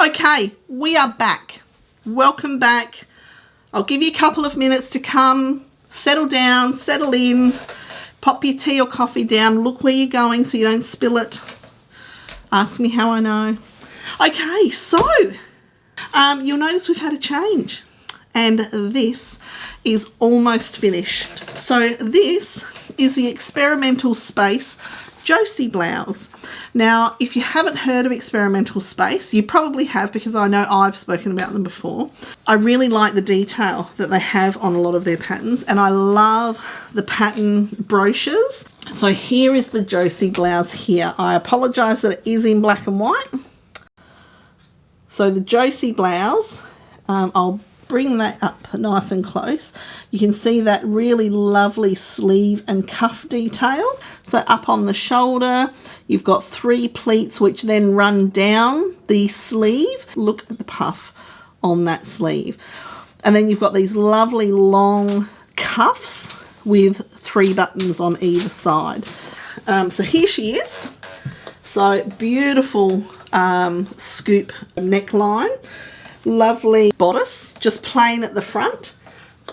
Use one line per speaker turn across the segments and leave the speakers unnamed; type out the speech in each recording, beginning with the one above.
Okay, we are back. Welcome back. I'll give you a couple of minutes to come, settle down, settle in, pop your tea or coffee down, look where you're going so you don't spill it. Ask me how I know. Okay, so you'll notice we've had a change, and this is almost finished. So this is the Experimental Space Josie blouse. Now, if you haven't heard of Experimental Space, you probably have, because I know I've spoken about them before. I really like the detail that they have on a lot of their patterns, and I love the pattern brochures. So here is the Josie blouse here. I apologise that it is in black and white. So the Josie blouse, I'll bring that up nice and close. You can see that really lovely sleeve and cuff detail. So up on the shoulder, you've got 3 pleats which then run down the sleeve. Look at the puff on that sleeve. And then you've got these lovely long cuffs with 3 buttons on either side. So here she is. So beautiful scoop neckline. Lovely bodice, just plain at the front.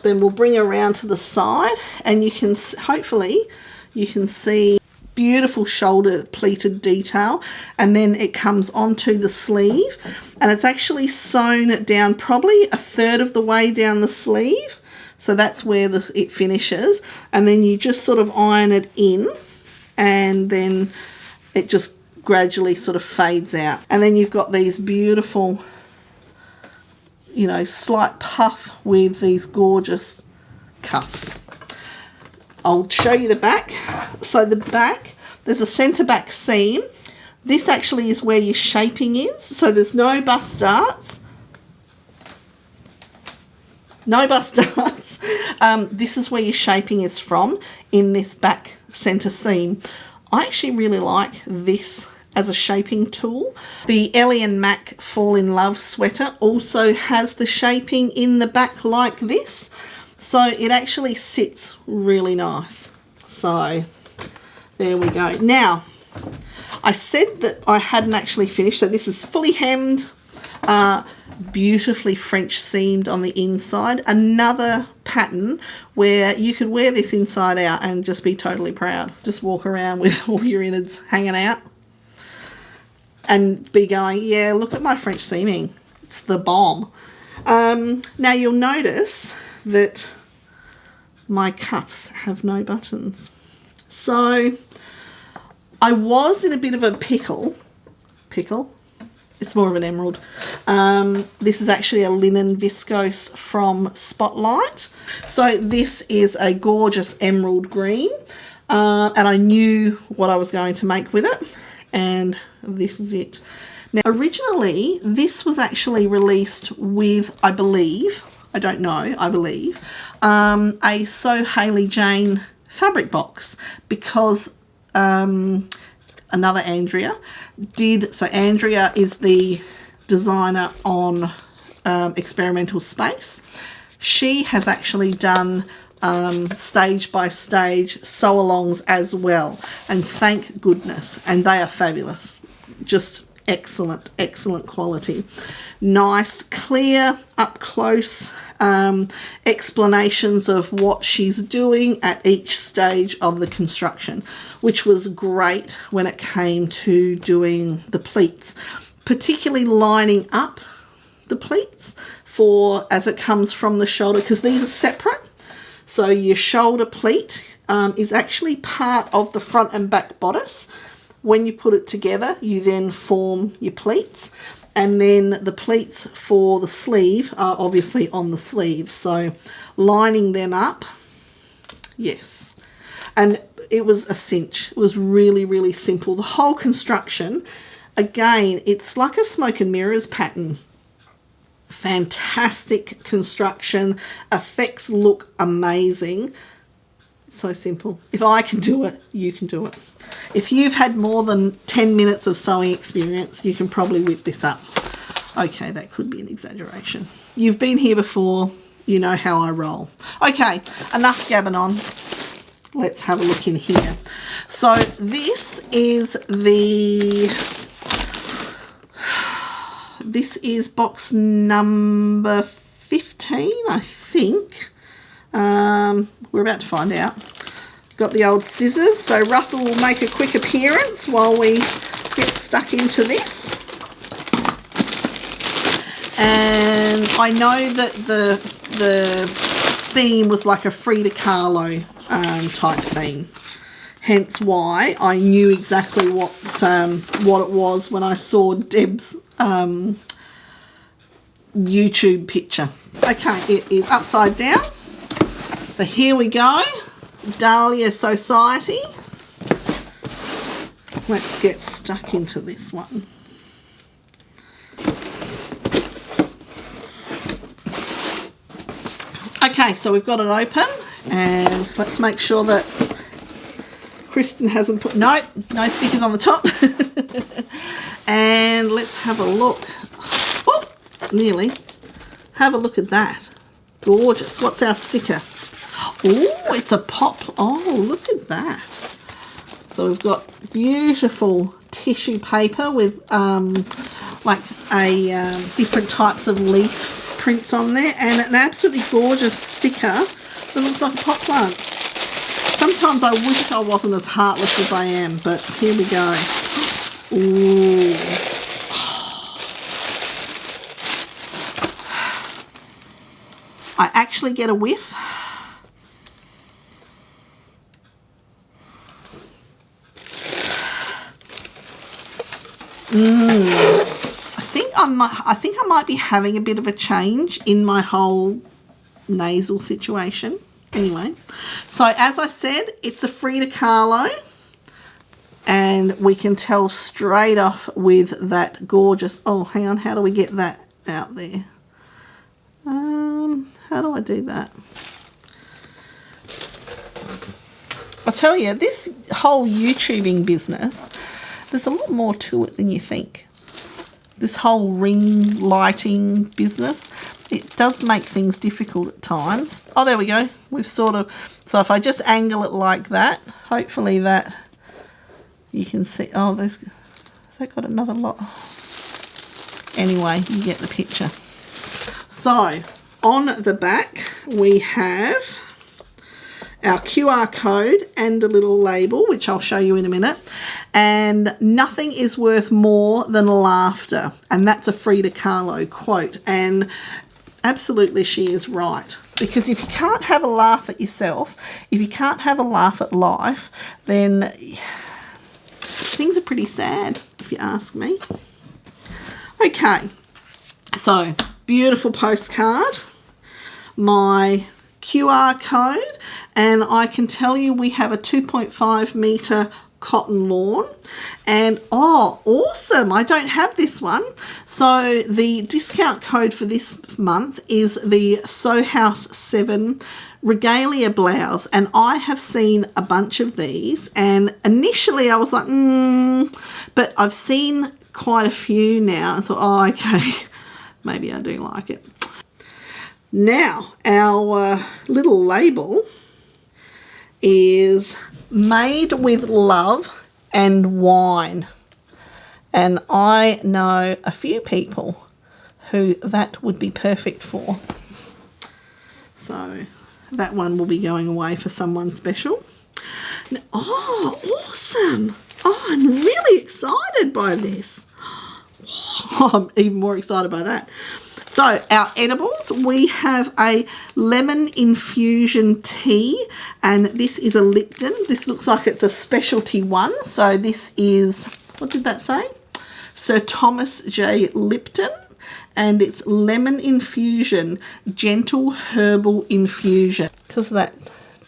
Then we'll bring around to the side, and you can hopefully you can see beautiful shoulder pleated detail, and then it comes onto the sleeve, and it's actually sewn down probably 1/3 of the way down the sleeve. So that's where it finishes, and then you just sort of iron it in, and then it just gradually sort of fades out. And then you've got these beautiful, you know, slight puff with these gorgeous cuffs. I'll show you the back. So the back, there's a centre back seam. This actually is where your shaping is. So there's no bust darts. No bust darts. This is where your shaping is from, in this back centre seam. I actually really like this as a shaping tool. The Ellie & Mac Fall in Love sweater also has the shaping in the back like this, so it actually sits really nice. So there we go. Now, I said that I hadn't actually finished, so this is fully hemmed, beautifully French seamed on the inside. Another pattern where you could wear this inside out and just be totally proud. Just walk around with all your innards hanging out and be going, yeah, look at my French seaming. It's the bomb. Now you'll notice that my cuffs have no buttons. So I was in a bit of a pickle. It's more of an emerald. This is actually a linen viscose from Spotlight. So this is a gorgeous emerald green. And I knew what I was going to make with it. And this is it. Now, originally, this was actually released with, I believe, I don't know, I believe, a So Hayley Jane fabric box, because another Andrea did. So Andrea is the designer on Experimental Space. She has actually done stage by stage sew-alongs as well, and thank goodness, and they are fabulous. Just excellent quality. Nice clear up close explanations of what she's doing at each stage of the construction, which was great when it came to doing the pleats, particularly lining up the pleats for as it comes from the shoulder, because these are separate. So your shoulder pleat is actually part of the front and back bodice. When you put it together, you then form your pleats, and then the pleats for the sleeve are obviously on the sleeve. So lining them up, yes. And it was a cinch. It was really simple. The whole construction, again, it's like a smoke and mirrors pattern. Fantastic construction, effects look amazing. So simple. If I can do it, you can do it. If you've had more than 10 minutes of sewing experience, you can probably whip this up. Okay, that could be an exaggeration. You've been here before, you know how I roll. Okay, enough gabbing on. Let's have a look in here. So this is the This is box number 15, I think. We're about to find out. Got the old scissors, so Russell will make a quick appearance while we get stuck into this. And I know that the theme was like a Frida Kahlo type theme. Hence why I knew exactly what it was when I saw Deb's YouTube picture. Okay, it is upside down. So here we go. Dahlia Sewciety. Let's get stuck into this one. Okay, so we've got it open, and let's make sure that Kristen hasn't put, no stickers on the top. And let's have a look. Oh, nearly. Have a look at that. Gorgeous. What's our sticker? Oh, it's a pop. Oh, look at that. So we've got beautiful tissue paper with like a different types of leaves prints on there, and an absolutely gorgeous sticker that looks like a pot plant. Sometimes I wish I wasn't as heartless as I am, but here we go. Ooh. I actually get a whiff. I think I might be having a bit of a change in my whole nasal situation. Anyway, so as I said, it's a Frida Kahlo, and we can tell straight off with that gorgeous, oh, hang on, how do we get that out there? How do I do that? I'll tell you, this whole YouTubing business, there's a lot more to it than you think. This whole ring lighting business, it does make things difficult at times. Oh, there we go. We've sort of, so if I just angle it like that, hopefully that you can see. Oh, has that got another lot? Anyway, you get the picture. So on the back we have our QR code and a little label, which I'll show you in a minute. And nothing is worth more than laughter. And that's a Frida Kahlo quote. And absolutely she is right. Because if you can't have a laugh at yourself, if you can't have a laugh at life, then things are pretty sad, if you ask me. Okay, so beautiful postcard, my QR code, and I can tell you we have a 2.5 metre cotton lawn, and oh, awesome, I don't have this one. So the discount code for this month is the Sew House 7 regalia blouse, and I have seen a bunch of these, and initially I was like but I've seen quite a few now and thought, oh, okay, maybe I do like it. Now our little label is made with love and wine, and I know a few people who that would be perfect for, so that one will be going away for someone special. Oh, awesome. Oh, I'm really excited by this. Oh, I'm even more excited by that. So our edibles, we have a lemon infusion tea, and this is a Lipton. This looks like it's a specialty one. So this is, what did that say? Sir Thomas J. Lipton, and it's lemon infusion, gentle herbal infusion. Because of that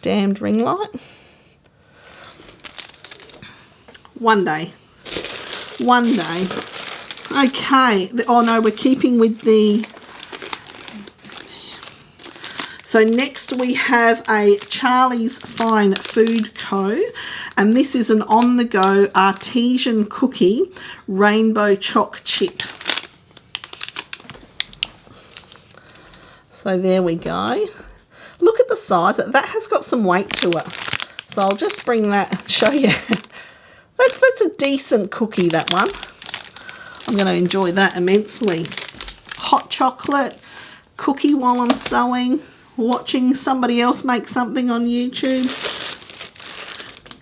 damned ring light. One day. Okay. Oh no, we're keeping with the... So next we have a Charlie's Fine Food Co. And this is an on-the-go artesian cookie rainbow choc chip. So there we go. Look at the size. That has got some weight to it. So I'll just bring that, show you. That's a decent cookie, that one. I'm going to enjoy that immensely. hot chocolate, cookie while I'm sewing, watching somebody else make something on YouTube.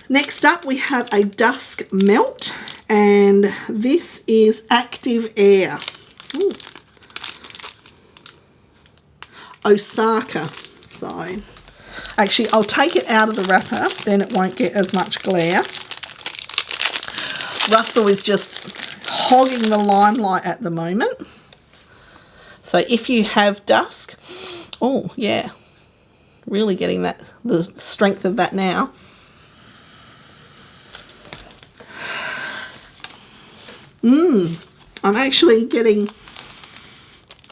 Next up we have a dusk melt, and this is Active Air. Ooh. Osaka. So actually I'll take it out of the wrapper, then it won't get as much glare. Russell is just hogging the limelight at the moment. So if you have dusk, oh yeah, really getting that, the strength of that now. I'm actually getting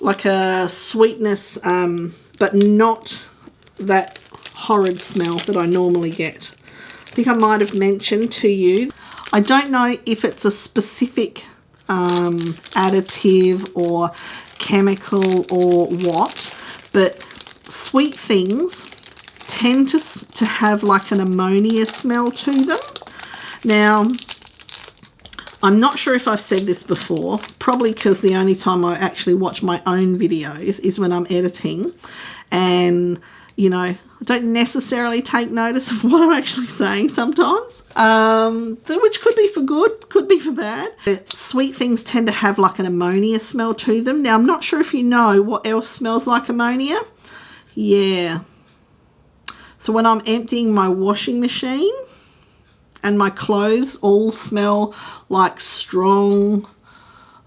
like a sweetness, but not that horrid smell that I normally get. I think I might have mentioned to you, I don't know if it's a specific additive or chemical or what, but sweet things tend to have like an ammonia smell to them. Now, I'm not sure if I've said this before, probably because the only time I actually watch my own videos is when I'm editing, and you know, I don't necessarily take notice of what I'm actually saying sometimes, which could be for good, could be for bad. But sweet things tend to have like an ammonia smell to them. Now, I'm not sure if you know what else smells like ammonia. Yeah. So when I'm emptying my washing machine, and my clothes all smell like strong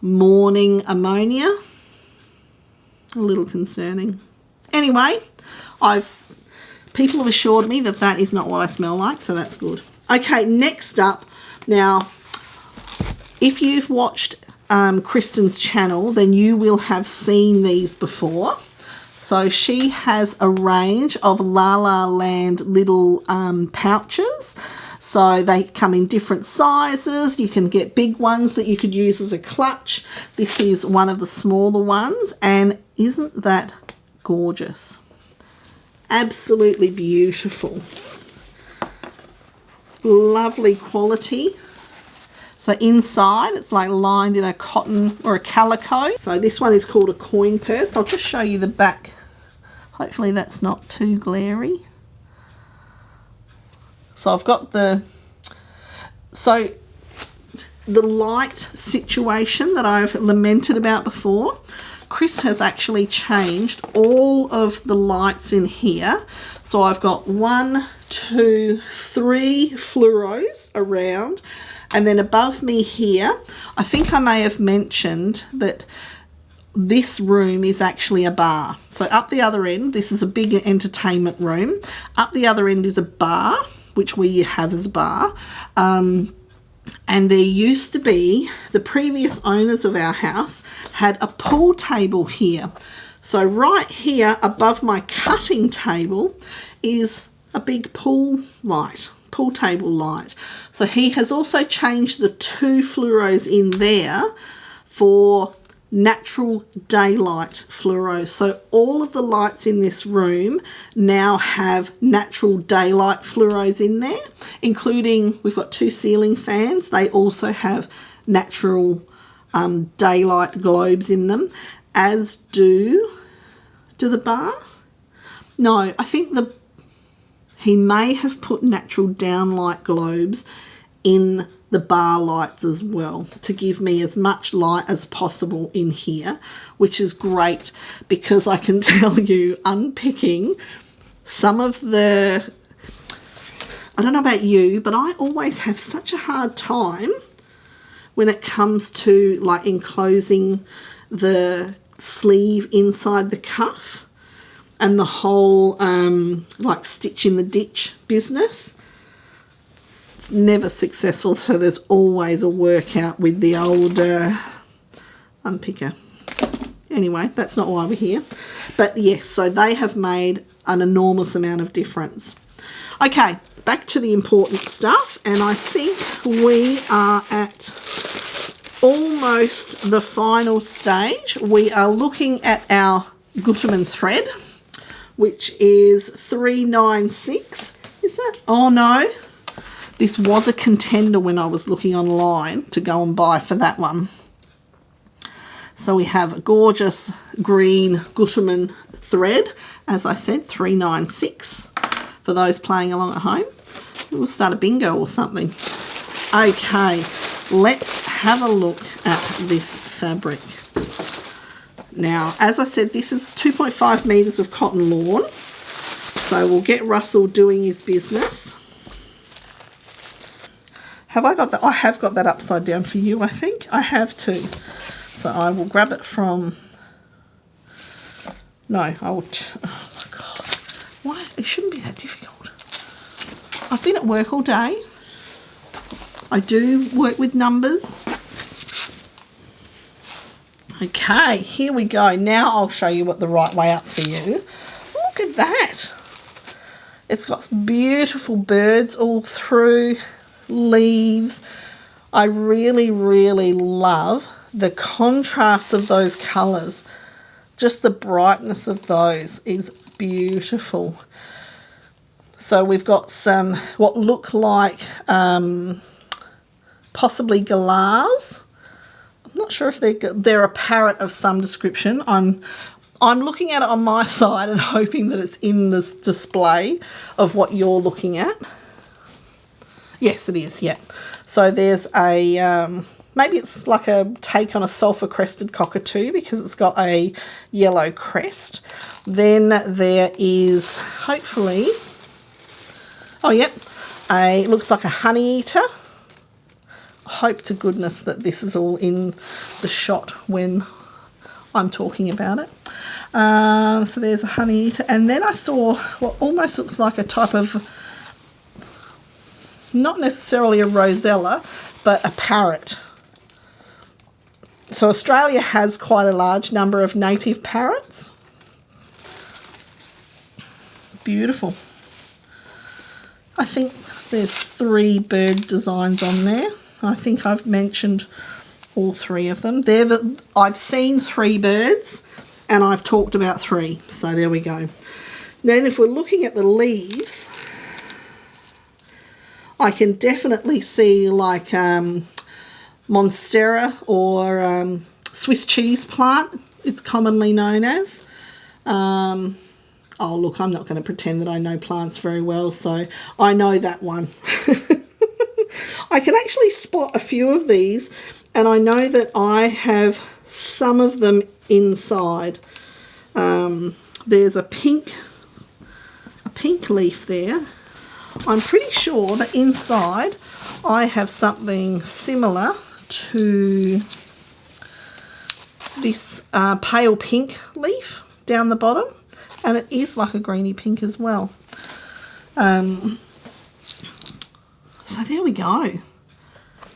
morning ammonia. A little concerning. Anyway, people have assured me that that is not what I smell like, so that's good. Okay, next up. Now, if you've watched Kristen's channel, then you will have seen these before. So she has a range of La La Land little pouches. So they come in different sizes. You can get big ones that you could use as a clutch. This is one of the smaller ones, and isn't that gorgeous? Absolutely beautiful. Lovely quality. So inside it's like lined in a cotton or a calico. So this one is called a coin purse. I'll just show you the back. Hopefully that's not too glary. So I've got the light situation that I've lamented about before. Chris has actually changed all of the lights in here. So I've got 1, 2, 3 fluoros around, and then above me here, I think I may have mentioned that this room is actually a bar. So up the other end, this is a big entertainment room. Up the other end is a bar, which we have as a bar. And there used to be, the previous owners of our house had a pool table here. So right here above my cutting table is a big pool table light. So he has also changed the 2 fluoros in there for natural daylight fluoros. So all of the lights in this room now have natural daylight fluoros in there, including, we've got 2 ceiling fans. They also have natural daylight globes in them, as do the bar. No, I think he may have put natural downlight globes in the bar lights as well, to give me as much light as possible in here, which is great, because I can tell you, unpicking some of the, I don't know about you, but I always have such a hard time when it comes to like enclosing the sleeve inside the cuff and the whole like stitch in the ditch business. Never successful, so there's always a workout with the old unpicker. Anyway, that's not why we're here. But yes, so they have made an enormous amount of difference. Okay, back to the important stuff, and I think we are at almost the final stage. We are looking at our Gutermann thread, which is 396. Is that? Oh no. This was a contender when I was looking online to go and buy for that one. So we have a gorgeous green Gutermann thread, as I said, 396 for those playing along at home. We'll start a bingo or something. Okay, let's have a look at this fabric. Now, as I said, this is 2.5 metres of cotton lawn. So we'll get Russell doing his business. Have I got that? I have got that upside down for you, I think. I have too. So I will grab it from... No, I will... Oh my God. Why? It shouldn't be that difficult. I've been at work all day. I do work with numbers. Okay, here we go. Now I'll show you what the right way up for you. Look at that. It's got some beautiful birds all through, leaves. I really, really love the contrast of those colours. Just the brightness of those is beautiful. So we've got some what look like possibly galahs. I'm not sure if they're a parrot of some description. I'm looking at it on my side and hoping that it's in this display of what you're looking at. Yes, it is, yeah. So there's a, maybe it's like a take on a sulphur-crested cockatoo because it's got a yellow crest. Then there is, hopefully, oh, yep, looks like a honey eater. Hope to goodness that this is all in the shot when I'm talking about it. So there's a honey eater, and then I saw what almost looks like a type of, not necessarily a rosella, but a parrot. So Australia has quite a large number of native parrots. Beautiful. I think there's 3 bird designs on there. I think I've mentioned all 3 of them. I've seen 3 birds and I've talked about 3. So there we go. Then if we're looking at the leaves, I can definitely see like Monstera or Swiss cheese plant, it's commonly known as. Oh look, I'm not going to pretend that I know plants very well, so I know that one. I can actually spot a few of these, and I know that I have some of them inside. There's a pink leaf there. I'm pretty sure that inside I have something similar to this pale pink leaf down the bottom, and it is like a greeny pink as well. So there we go.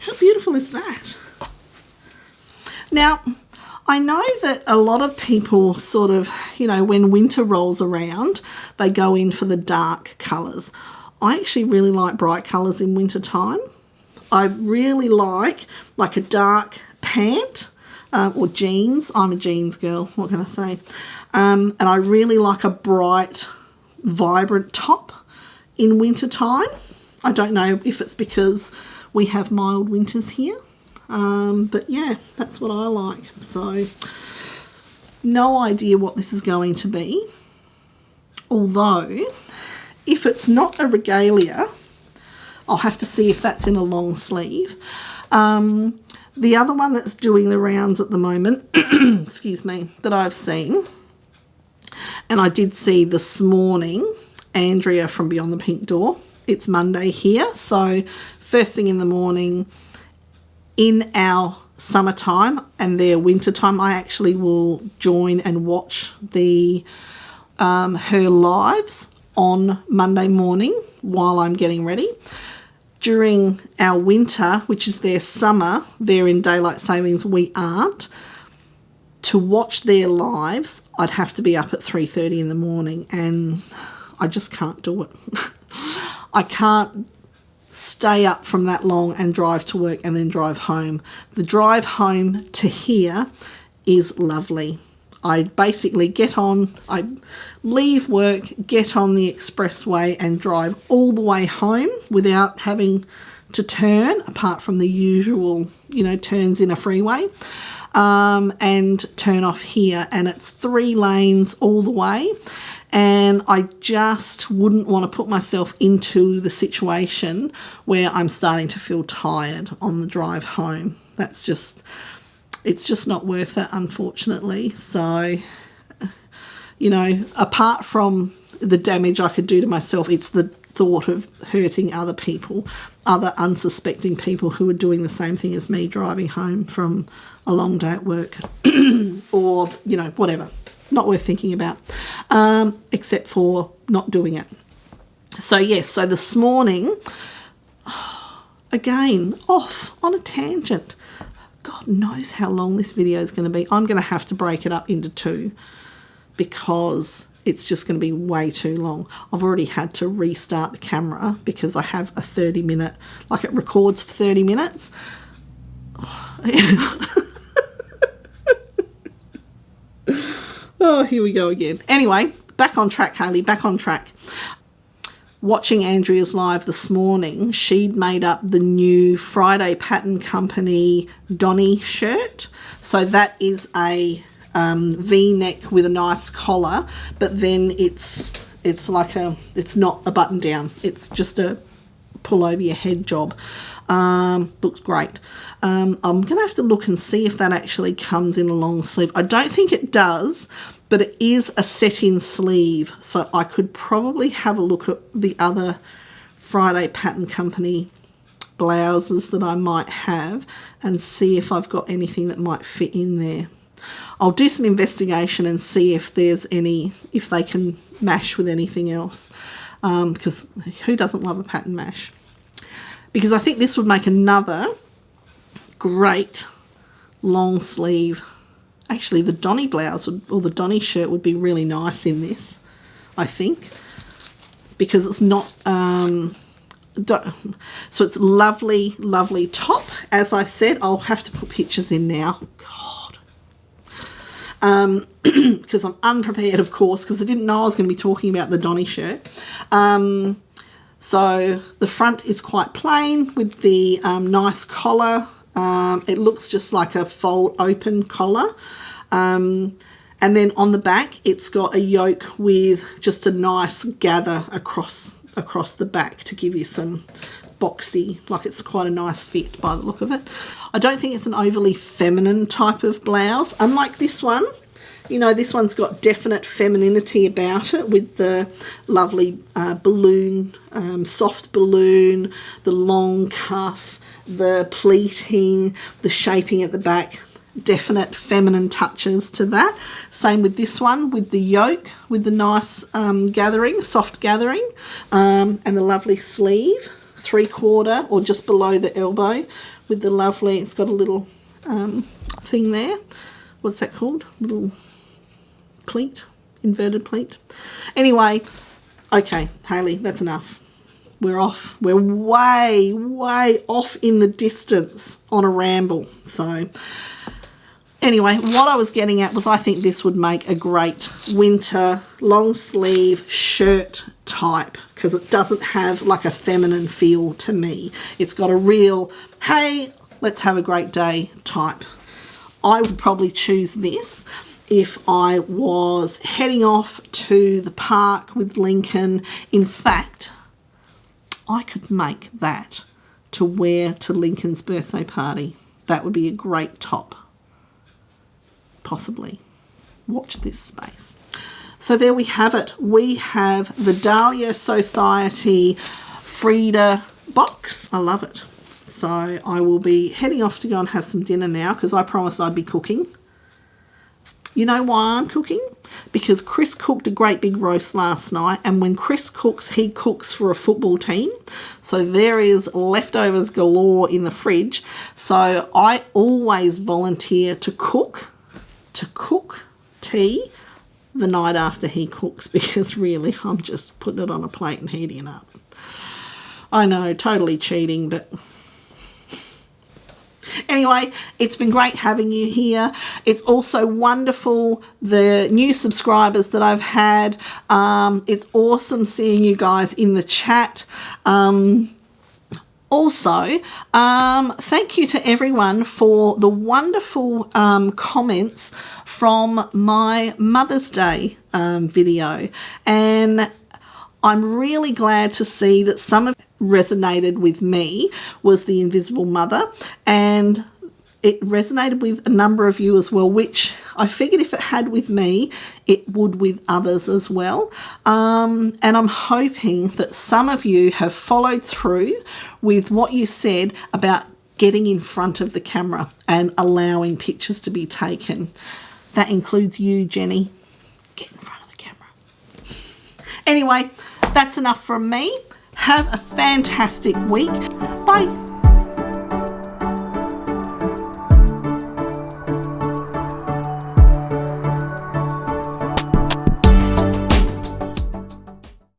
How beautiful is that? Now, I know that a lot of people sort of, you know, when winter rolls around, they go in for the dark colours. I actually really like bright colours in winter time. I really like a dark pant or jeans. I'm a jeans girl, what can I say? And I really like a bright, vibrant top in winter time. I don't know if it's because we have mild winters here. But yeah, that's what I like. So no idea what this is going to be. Although, if it's not a regalia, I'll have to see if that's in a long sleeve. The other one that's doing the rounds at the moment, excuse me, that I've seen, and I did see this morning, Andrea from Beyond the Pink Door. It's Monday here, so first thing in the morning in our summertime and their winter time, I actually will join and watch the her lives on Monday morning while I'm getting ready. During our winter, which is their summer, they're in daylight savings, we aren't. To watch their lives, I'd have to be up at 3:30 in the morning, and I just can't do it. I can't stay up from that long and drive to work and then drive home. The drive home to here is lovely. I basically I leave work, get on the expressway and drive all the way home without having to turn, apart from the usual, you know, turns in a freeway. and turn off here, and it's 3 lanes all the way. And I just wouldn't want to put myself into the situation where I'm starting to feel tired on the drive home. It's just not worth it, unfortunately. So, you know, apart from the damage I could do to myself, it's the thought of hurting other people, other unsuspecting people who are doing the same thing as me, driving home from a long day at work or, you know, whatever. Not worth thinking about, except for not doing it. So, yes, so this morning, again, off on a tangent. God knows how long this video is going to be. I'm going to have to break it up into 2 because it's just going to be way too long. I've already had to restart the camera because I have a 30-minute, like it records for 30 minutes. Oh, here we go again. Anyway, back on track, Hayley, back on track. Watching Andrea's live this morning, she'd made up the new Friday Pattern Company Donny shirt. So that is a V-neck with a nice collar, but then it's not a button down. It's just a pull over your head job. Looks great. I'm going to have to look and see if that actually comes in a long sleeve. I don't think it does, but it is a set-in sleeve. So I could probably have a look at the other Friday Pattern Company blouses that I might have and see if I've got anything that might fit in there. I'll do some investigation and see if there's any, if they can mash with anything else. Because who doesn't love a pattern mash? Because I think this would make another great long sleeve. Actually, the Donny blouse or the Donny shirt would be really nice in this, I think, because it's not, so it's lovely, lovely top. As I said, I'll have to put pictures in now. God. Because I'm unprepared, of course, because I didn't know I was going to be talking about the Donny shirt. So the front is quite plain with the nice collar. It looks just like a fold open collar. And then on the back, it's got a yoke with just a nice gather across the back to give you some boxy, like it's quite a nice fit by the look of it. I don't think it's an overly feminine type of blouse, unlike this one. You know, this one's got definite femininity about it with the lovely balloon, soft balloon, the long cuff, the pleating, the shaping at the back. Definite feminine touches to that. Same with this one, with the yoke, with the nice gathering, soft gathering, and the lovely sleeve, 3/4 or just below the elbow with the lovely, it's got a little thing there. What's that called? Little pleat, inverted pleat. Anyway, okay, Hayley, that's enough. We're off. We're way, way off in the distance on a ramble. So anyway, what I was getting at was I think this would make a great winter long sleeve shirt type because it doesn't have like a feminine feel to me. It's got a real, hey, let's have a great day type. I would probably choose this if I was heading off to the park with Lincoln. In fact, I could make that to wear to Lincoln's birthday party. That would be a great top. Possibly. Watch this space. So there we have it. We have the Dahlia Sewciety Frida box. I love it. So I will be heading off to go and have some dinner now because I promised I'd be cooking. You know why I'm cooking? Because Chris cooked a great big roast last night, and when Chris cooks, he cooks for a football team. So there is leftovers galore in the fridge. So I always volunteer to cook tea the night after he cooks because really I'm just putting it on a plate and heating it up. I know, totally cheating, but anyway, it's been great having you here. It's also wonderful, the new subscribers that I've had. It's awesome seeing you guys in the chat. Also, thank you to everyone for the wonderful comments from my Mother's Day video, and I'm really glad to see that some of resonated with me was the Invisible Mother, and it resonated with a number of you as well, which I figured if it had with me, it would with others as well. And I'm hoping that some of you have followed through with what you said about getting in front of the camera and allowing pictures to be taken. That includes you, Jenny. Get in front of the camera. Anyway, that's enough from me. Have a fantastic week. Bye.